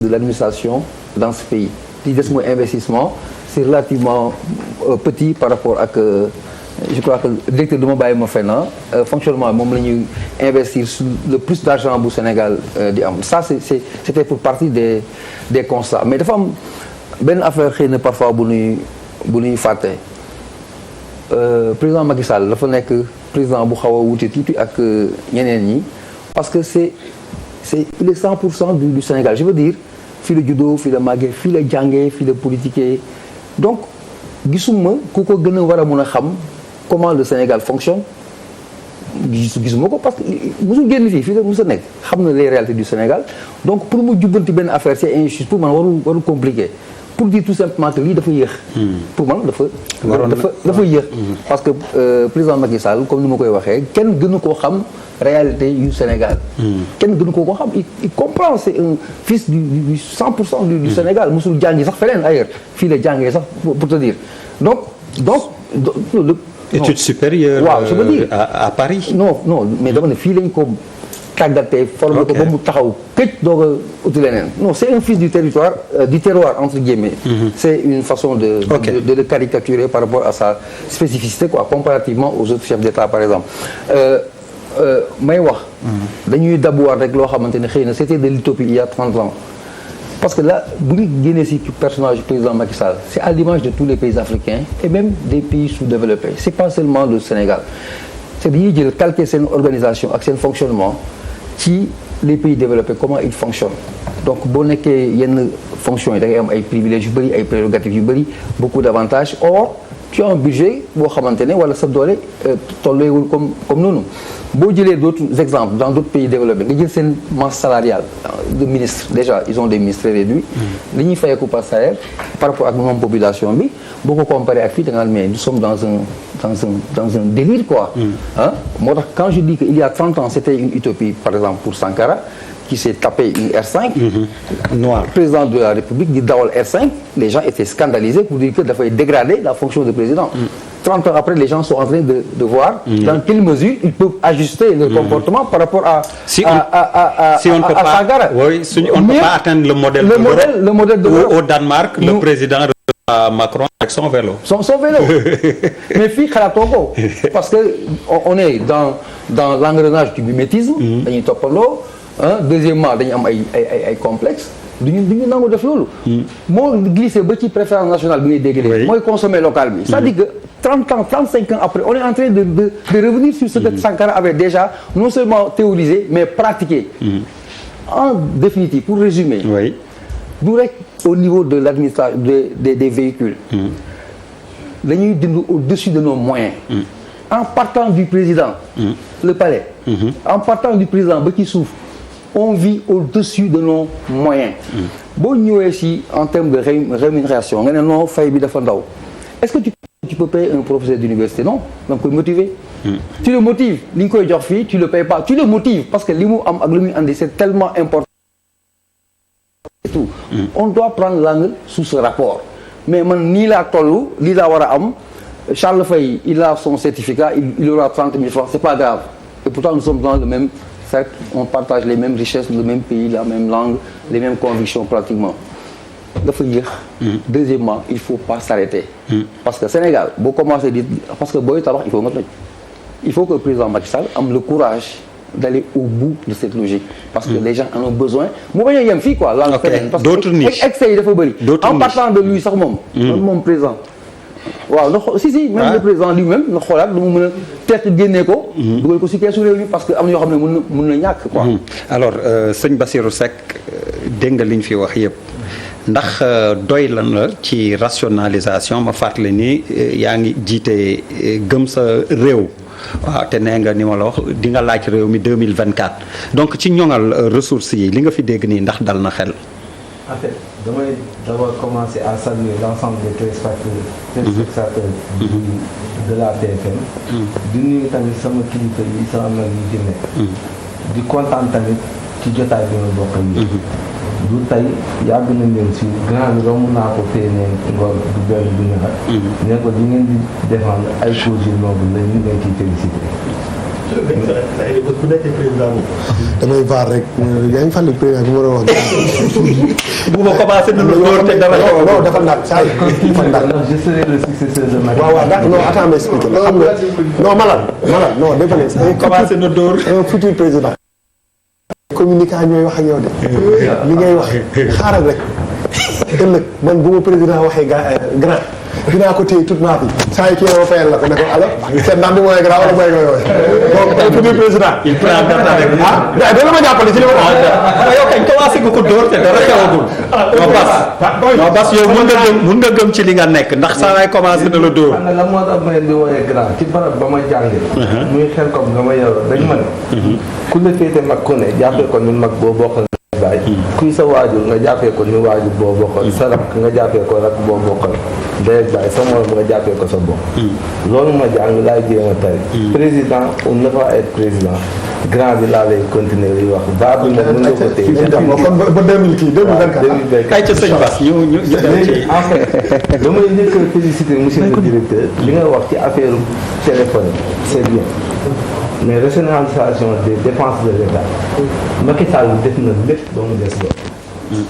de l'administration dans ce pays li des mooy investissement c'est relativement petit par rapport ak je crois que directeur du ma bàyyi ma fenn fonctionnement moom la ñuy investir sur le plus d'argent bu Sénégal di am ça c'était pour partie des constats mais dafa am benn affaire xëy na parfois bu ñuy fàtte président Macky Sall dafa nekk président bu xaw a wuute tuuti ak ñeneen ñi parce que il est 100% du Sénégal je veux dire fii la juddoo fii la màggee fii la jàngee fii la politiqué donc gisuma ku ko gën a war a mën a xam comment le Sénégal fonctionne gisuma ko parce que musul génn fii la musa nekk xam na les réalités du Sénégal donc pour mu jubbanti benn affaire c'est injuste pour man waru compliqué pour dire tout simplement que lii dafa yéex pour man dafa yéex parce que président Macky Sall comme ni ma koy waxee kenn gënu koo xam réalité yu Sénégal kenn gënu koo xam il comprend c'est un fils du 100% du Sénégal musul jàngi sax feneen ailleurs fii la jàngee sax pour te dire donc études supérieures waaw je veux dire à Paris non mais dama ne fii lañ ko tàggatee formé ko ba mu taxaw këj doog a uti leneen non c'est un fils du terroir entre guillemets c'est une façon de le caricaturer par rapport à sa spécificité quoi comparativement aux autres chefs d'État par exemple may wax dañuy dabuwaat rek loo xamante ne xëy na c'était de l'utopie il y a 30 ans parce que là bu ñu génnee ci personnage du président Macky Sall c'est à l'image de tous les pays africains et même des pays sous-développés c'est pas seulement le Sénégal c'est dañuy jël calquer seen organisation ak seen fonctionnement ci les pays développés comment ils fonctionnent donc boo nekkee yenn fonctions yi da ngay am ay privilèges yu bëri ay prérogatives yu bëri beaucoup d'avantages or tu as un budget boo xamante ne wala sa doole tolleewul comme noonu boo jëlee d'autres exemples dans d'autres pays développés nga jël seen masse salariale de ministres déjà ils ont des ministres très réduits li ñuy fayeeku par salaire par rapport ak nombre population bi boo ko comparé ak fii da nga mais nous sommes dans un délire quoi ah moo tax quand je dis que il y a 30 ans c'était une utopie par exemple pour Sankara qui s'est tapé une R5 noir président de la République di dawal R5 les gens étaient scandalisés pour dire que dafay dégrader la fonction de président 30 ans après les gens sont en train de voir dans quelle mesure ils peuvent ajuster leur comportement par rapport à Sankara on ne peut pas atteindre le modèle de l'Europe. Au Danemark le président Macron avec son vélo mais fii xalaatoo ko parce que on est dans l'engrenage du mimétisme dañuy toppandoo deuxièmement dañu am ay complexe duñu nangu def loolu moo glissé ba ci préférence nationale bi ngay dégg léegi mooy consommer local bi c'est-à-dire que 30 ans 35 ans après on est en train de revenir sur ce que Sankara avait déjà non seulement théorisé mais pratiqué en définitive pour résumer du rek au niveau de l'administration des véhicules dañuy dund au-dessus de nos moyens en partant du président le palais en partant du président ba ci suuf on vit au-dessus de nos moyens boo ñëwee si en termes de rémunération nga ne non fay bi dafa ndaw est-ce que tu peux payer un professeur d'université non da nga koy motiver tu le motives li nga koy jox fii tu le payes pas tu le motives parce que li mu am ak li muy andi c'est tellement important et tout on doit prendre l'angle sous ce rapport mais man nii laa toll lii laa war a am Charles Faye il a son certificat il aura 30 000 francs c'est pas grave et pourtant nous sommes dans le même cercle on partage les mêmes richesses le même pays la même langue les mêmes convictions pratiquement dafa yéex deuxièmement il faut pas s'arrêter parce que Sénégal boo commencé di parce que booy tabax il faut nga toj il faut que le président Macky Sall am le courage d'aller au bout de cette logique parce que les gens en ont besoin mu bañ a yem fii quoi langue feneen parce que excès yi dafa bëri en partant de lui sax moom président waaw na si même le président lui-même na xoolaat lu mu mën a tekk génnee ko dugal ko si keesu réew mi parce que am na yoo xam ne mën na ñàkk quoi alors sëñ Bassirou Seck dégg nga li ñu fi wax yëpp ndax doy lan la ci rationalisation ma fàttali ni yaa ngi jiite gëm sa réew waaw te nee nga ni ma la wax di nga laaj réew mi 2024 donc ci ñoŋal ressources yi li nga fi dégg nii ndax dal na xel. En fait damay d'abord commencer à saluer l'ensemble des téléspectateurs de la TFM di nuyu tamit sama kilifa yi sama mag yi ci nekk di kontaan tamit ci jotaay bi ma bokk yi du tey yàgg nañ leen si grand bi romb naa ko tey ne ngoor du benn du ñaar ne ko di ngeen di défendre ay causes yu noble la ñu ngeen ciy félicité bu nekkee président moom damay vaar rek yaa ngi fàttali président bi ma doon wax. bu ma commencé na lu door te dara non dafa nag saa yi. je serai le successeur de Macky. waaw waaw non attends mais expliqué la xam nga non malal non dafa ne commencé na dóor un futur président. communiquant ñooy wax ak yow de. li ngay wax xaaral rek. ëllëg man bu ma président waxee grand dinaa ko téye toute ma vie saa yi kii ma fayal la ko ne ko alors seet ndax bi mooy grand wala mooy yooyu donc futur président. il prend date avec vous. ah dina ma jàppale ci li ma ko wax. yow kañ commencé nga ko dóor te dara xewagul. non bas yow mun nga gëm ci li nga nekk ndax saa lay commencé na la dóor. xam nga la moo tax ma leen di wooyee grand ci barab ba ma jàngee. muy xel comme nga ma yoroo dañ ma ne. ku la féete mag ku ne jàppee ko ni mag boo bokkal baay. kuy sa waajur nga jàppee ko ni waajur boo bokkal sa rak nga jàppee ko rak boo bokkal day baay sa morom nga jàppee ko sa bopp. loolu ma jàng laay jéem a tari. président on ne va être président grand bi laa lay continuer li wax baa bi moom mën nga ko téye. kon ba 2000 kii 2024. ay ca sëñ Bass ñu léegi en fait damay njëkk a féliciter monsieur le directeur li nga wax ci affaire téléphone c'est bien mais rationalisation des dépenses de l'État Macky Sall def na lépp ba mu des loolu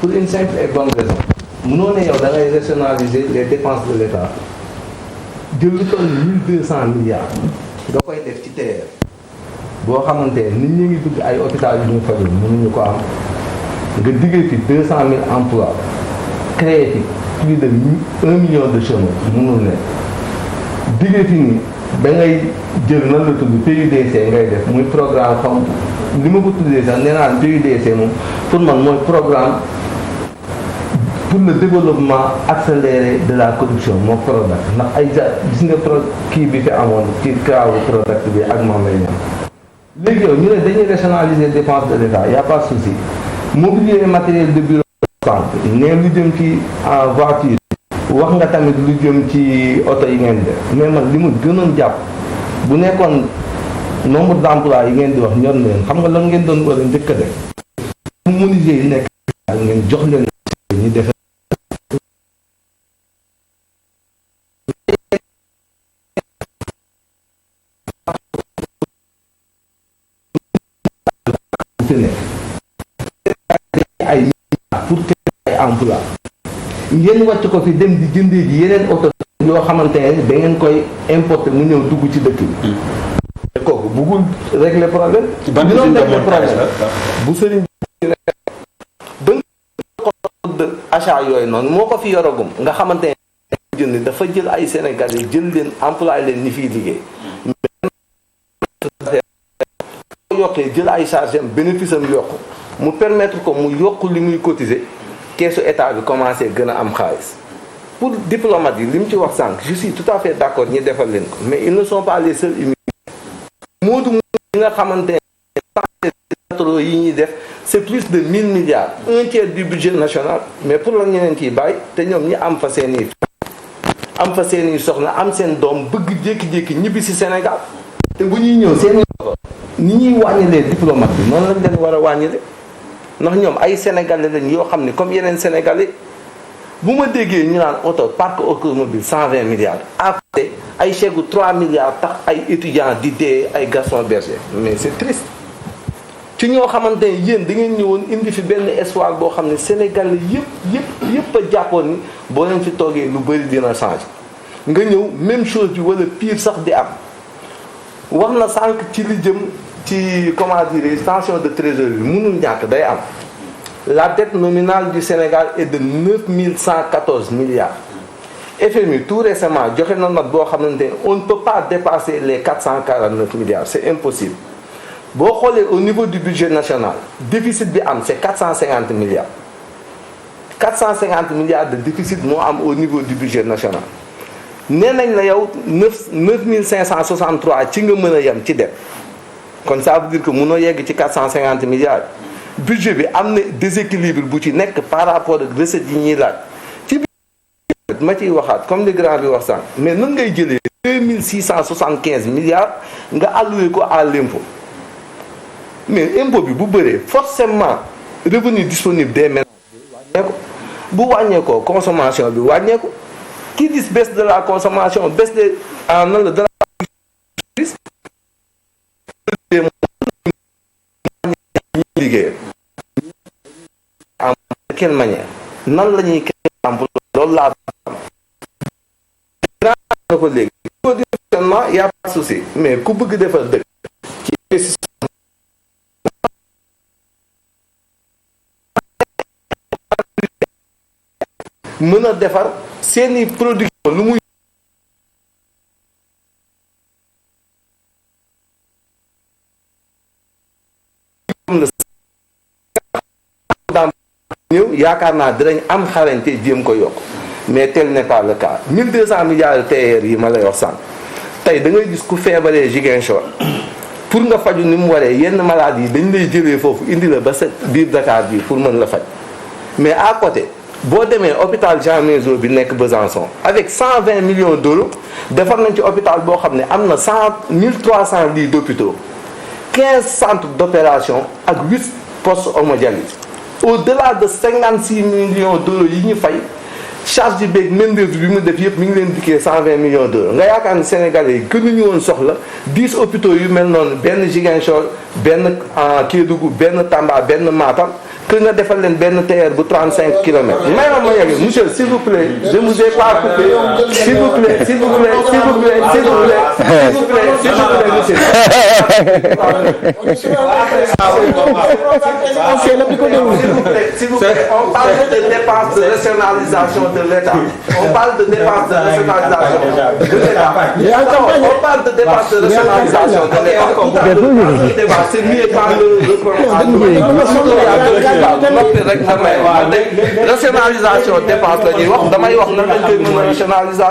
pour une simple et bonne raison mënoo ne yow da ngay rationaliser les dépenses de l'État jël lu toll 1200 milliards nga koy def ci TER boo xamante ne nit ñi ngi dugg ay hôpital yu ñu fajul mënuñu ko am nga diggee fi 200 000 emplois créé fi plus de 1 million de chômeurs mënul ne diggee fi ni da ngay jël nan la tudd PUDC ngay def muy programme xam li ma ko tuddee sax nee naa PUDC moom pour man mooy programme pour le développement accéléré de la corruption moo Prodac ndax ay gis nga kii bi fi amoon ci kaawu Prodac bi ak Mame Mbaye Niang léegi yow ñu ne dañuy rationaliser dépenses de l'État y a pas de souci mobilier matériel de bureau ne lu jëm ci en voiture wax nga tamit lu jëm ci oto yi ngeen def mais man li ma gënoon jàpp bu nekkoon nombre d'emplois yi ngeen di wax ñor na leen xam nga lan ngeen doon war a njëkk a def bu menuisier yi nekk ngeen jox leen ñu def ay pour créer ay emploi ngeen wàcc ko fi dem di jëndee ji yeneen oto yoo xamante ne da ngeen koy importer mu ñëw dugg ci dëkk bi. te kooku buggul régler problème. ban usine de montage la bu sëriñ bi de achat yooyu noonu moo ko fi yoragum nga xamante ne jënd dafa jël ay Sénégalais jël leen employé leen ni fiy liggéey. yokkee jël ay charge am bénéfice am yokku mu permettre ko mu yokk li muy cotiser keesu état bi commencé gën a am xaalis pour diplomate yi li mu ci wax sànq je suis tout à fait d'accord ñi defal leen ko mais ils ne sont pas les seuls immigrés moodu yi nga xamante ne yi ñuy def c'est plus de 1000 milliards un tiers du budget national mais pour la ñeneen ciy bàyyi te ñoom ñi am fa seeni soxna am seen doom bëgg jékki-jékki ñibbi si Sénégal te bu ñuy ñëw seeni ni ñuy wàññilee diplomate bi noonu lañ leen war a wàññile ndax ñoom ay sénégalais lañ yoo xam ne comme yeneen sénégalais bu ma déggee ñu naan auto parc automobile 120 milliards à côté ay chèque gu 3 milliards tax ay étudiants di dee ay Gaston Berger mais c'est triste ci ñoo xamante ne yéen da ngeen ñëwoon indi fi benn espoir boo xam ne sénégalais yëpp a jàppoon ni boo leen fi toogee lu bëri dina changer nga ñëw même chose bi wala pire sax di am wax na sànq ci li jëm ci comment dire tension de trésorerie bi mënul ñàkk day am la dette nominale du Sénégal est de 9114 milliards FMI tout récemment joxe na note boo xamante ne on ne peut pas dépasser les 449 milliards c'est impossible boo xoolee au niveau du budget national déficit bi am c'est 450 milliards 450 milliards de déficit moo am au niveau du budget national nee nañ la yow 9563 ci nga mën a yem ci dette kon ça veut dire que mënoo yegg ci 450 milliards budget bi am na déséquilibre bu ci nekk par rapport ak recettes yi ñuy laaj ci biir ma ciy waxaat comme le grand bi wax sànq mais nan ngay jëlee 2675 milliards nga alloué ko à l'impôt mais impôt bi bu bëree forcément revenu disponible des ménages wàññeeku bu wàññeekoo consommation bi wàññeeku qui dit baisse de la consommation baisse de nan la de la liggéeyal de quelle manière nan la ñuy créer emploi loolu laa na ko léegi conditionnement y a pas de souci mais ku bëgg defar dëkk ci investissement mën a defar seeni production lu muy ñëw yaakaar naa dinañ am xarañte jéem ko yokk mais tel n'est pas le cas 1200 milliards de TER yi ma lay wax sànq tey da ngay gis ku feebaree Ziguinchor pour nga faju ni mu waree yenn maladies yi dañ lay jëlee foofu indi la ba sa biir Dakar bi pour mën la faj mais à côté boo demee hôpital Jean Mézot bi nekk Besançon avec 120 millions d'euros defar nañ ci hôpital boo xam ne am na 1300 lits d'hôpitaux 15 centres d'opération ak 8 postes hémodialyse au-delà de 56 millions d'euros yi ñu fay charge bi beeg main-d'œuvre bi mu def yëpp mi ngi leen dikkee 120 millions d'euros nga yaakaar ni Sénégalais yi gënuñu woon soxla 10 hôpitaux yu mel noonu benn Ziguinchor benn Kédougou benn Tamba benn Matam que nga defal leen benn TER bu 35 kilomètres. may ma yegg monsieur s'il vous plaît je vous ai pas coupé s'il vous plaît s'il vous plaît s'il vous plaît s'il vous plaît s'il vous plaît s'il vous plaît monsieur. S'il vous plaît on parle de dépenses de rationalisation de l'État. On parle de dépenses de rationalisation de l'État. On parle de dépenses de rationalisation de l'État. C'est mieux par le rationalisation dépense la ñuy wax damay wax nan lañ koy mën a rationaliser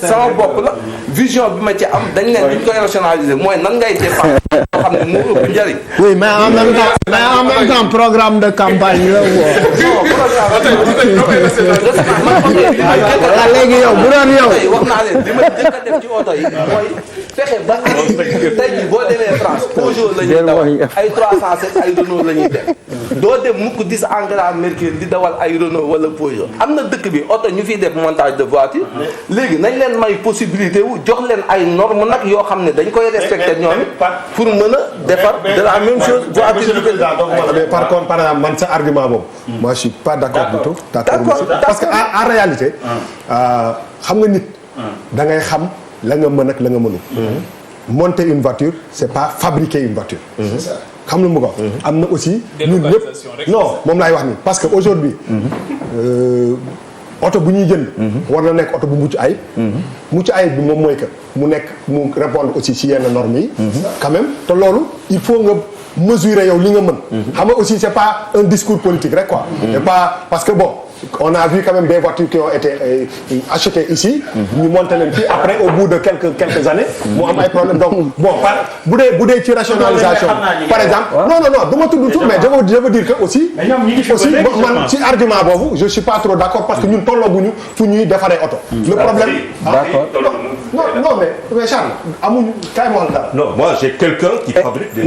sama bopp la vision bi ma ci am dañ leen dañ koy rationaliser mooy nan ngay dépense loo xam ne moo ëpp njëriñ. Oui, mais en même temps programme de campagne la léegi yow bu doon yow wax naa leen li ma njëkk a def ci oto yi mooy fexe ba tey jii boo demee France Peugeot la ñuy dawal ay 307 ay Renault la ñuy def doo dem mukk dis Angela Merkel di dawal ay Renault wala Peugeot am na dëkk bi oto ñu fiy def montage de voiture léegi nañ leen may possibilité wu jox leen ay normes nag yoo xam ne dañ koy respecter ñoom pour mën a defar de la même chose voiture mais par contre par exemple man sa argument boobu moi je suis pas d'accord du tout parce que en réalité xam nga nit da ngay xam la nga mën ak la nga mënul monter une voiture c'est pas fabriquer une voiture xam nga mu ko am na aussi ñun ñëpp non moom laay wax nii parce que aujourd'hui oto bu ñuy jënd war na nekk oto bu mucc ayib bi moom mooy que mu répondre aussi ci yenn normes yi quand même te loolu il faut nga mesurer yow li nga mën xam nga aussi c'est pas un discours politique rek quoi c'est pas parce que bon on a vu quand même des voitures qui ont été achetées ici ñu monté leen fii après au bout de quelques années mu am ay problèmes donc bon bu dee ci rationalisation par exemple non du ma tudd tout mais je veux dire que aussi man ci argument boobu je suis pas trop d'accord parce que ñun tollooguñu fu ñuy defaree oto le problème d'accord non mais Charles amuñu kaay ma wax dara non moi j'ai quelqu'un qui fabrique des